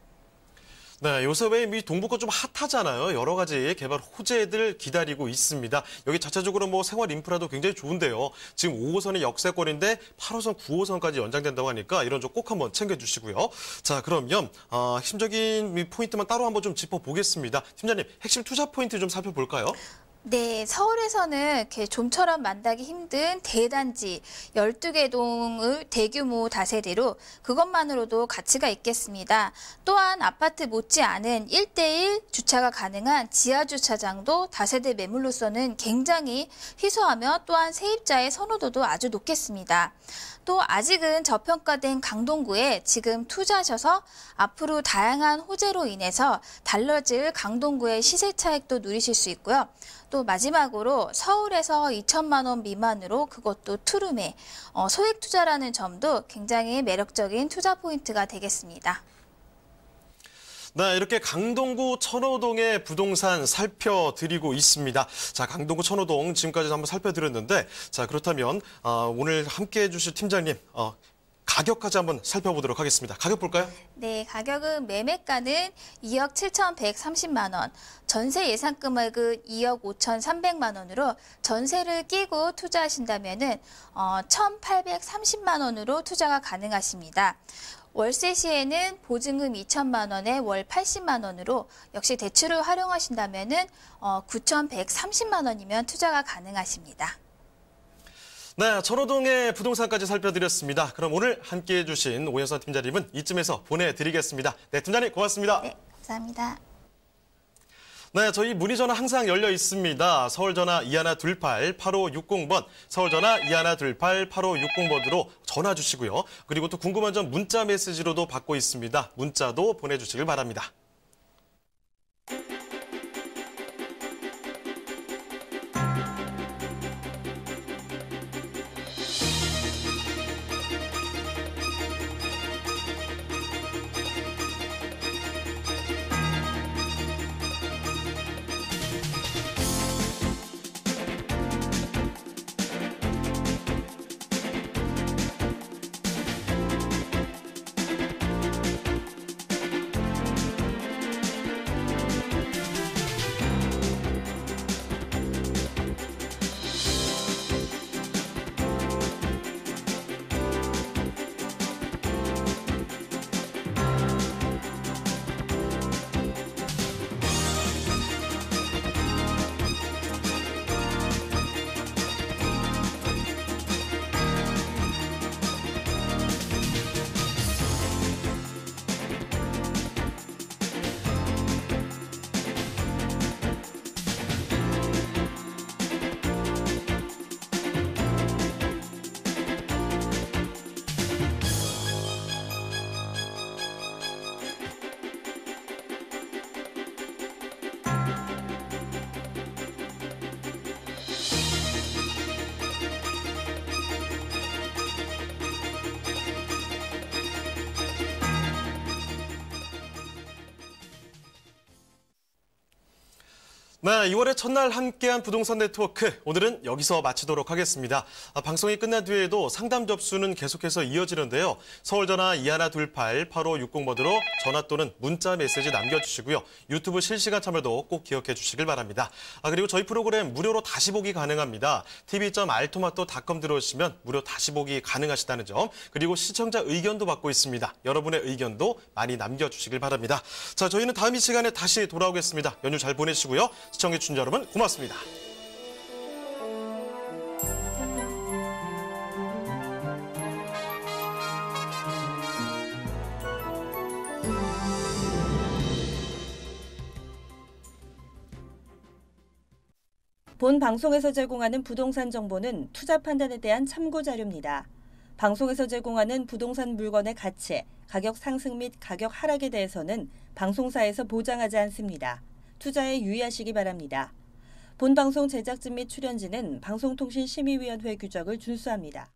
네, 요새 왜 이 동북권 좀 핫하잖아요. 여러 가지 개발 호재들 기다리고 있습니다. 여기 자체적으로 뭐 생활 인프라도 굉장히 좋은데요. 지금 5호선이 역세권인데 8호선, 9호선까지 연장된다고 하니까 이런 점 꼭 한번 챙겨주시고요. 자, 그러면 핵심적인 포인트만 따로 한번 좀 짚어보겠습니다. 팀장님, 핵심 투자 포인트 좀 살펴볼까요? 네, 서울에서는 이렇게 좀처럼 만나기 힘든 대단지 12개 동을 대규모 다세대로 그것만으로도 가치가 있겠습니다. 또한 아파트 못지않은 1대1 주차가 가능한 지하주차장도 다세대 매물로서는 굉장히 희소하며 또한 세입자의 선호도도 아주 높겠습니다. 또 아직은 저평가된 강동구에 지금 투자하셔서 앞으로 다양한 호재로 인해서 달라질 강동구의 시세 차익도 누리실 수 있고요. 또 마지막으로 서울에서 2천만 원 미만으로 그것도 투룸에 소액 투자라는 점도 굉장히 매력적인 투자 포인트가 되겠습니다. 네, 이렇게 강동구 천호동의 부동산 살펴드리고 있습니다. 자, 강동구 천호동 지금까지 한번 살펴드렸는데, 자, 그렇다면 오늘 함께해 주실 팀장님 가격까지 한번 살펴보도록 하겠습니다. 가격 볼까요? 네, 가격은 매매가는 2억 7,130만 원, 전세 예상 금액은 2억 5,300만 원으로 전세를 끼고 투자하신다면은 1,830만 원으로 투자가 가능하십니다. 월세 시에는 보증금 2천만 원에 월 80만 원으로 역시 대출을 활용하신다면 9,130만 원이면 투자가 가능하십니다. 네, 전호동의 부동산까지 살펴드렸습니다. 그럼 오늘 함께해 주신 오연선 팀장님은 이쯤에서 보내드리겠습니다. 네, 팀장님 고맙습니다. 네, 감사합니다. 네, 저희 문의 전화 항상 열려 있습니다. 서울 전화 2128-8560번, 서울 전화 2128-8560번으로 전화 주시고요. 그리고 또 궁금한 점 문자 메시지로도 받고 있습니다. 문자도 보내주시길 바랍니다. 네, 2월의 첫날 함께한 부동산 네트워크, 오늘은 여기서 마치도록 하겠습니다. 방송이 끝난 뒤에도 상담 접수는 계속해서 이어지는데요. 서울 전화 2128-8560번으로 전화 또는 문자 메시지 남겨주시고요. 유튜브 실시간 참여도 꼭 기억해 주시길 바랍니다. 그리고 저희 프로그램 무료로 다시 보기 가능합니다. tv.altomato.com 들어오시면 무료 다시 보기 가능하시다는 점, 그리고 시청자 의견도 받고 있습니다. 여러분의 의견도 많이 남겨주시길 바랍니다. 자, 저희는 다음 이 시간에 다시 돌아오겠습니다. 연휴 잘 보내시고요. 시청해주신 여러분 고맙습니다. 본 방송에서 제공하는 부동산 정보는 투자 판단에 대한 참고 자료입니다. 방송에서 제공하는 부동산 물건의 가치, 가격 상승 및 가격 하락에 대해서는 방송사에서 보장하지 않습니다. 투자에 유의하시기 바랍니다. 본 방송 제작진 및 출연진은 방송통신심의위원회 규정을 준수합니다.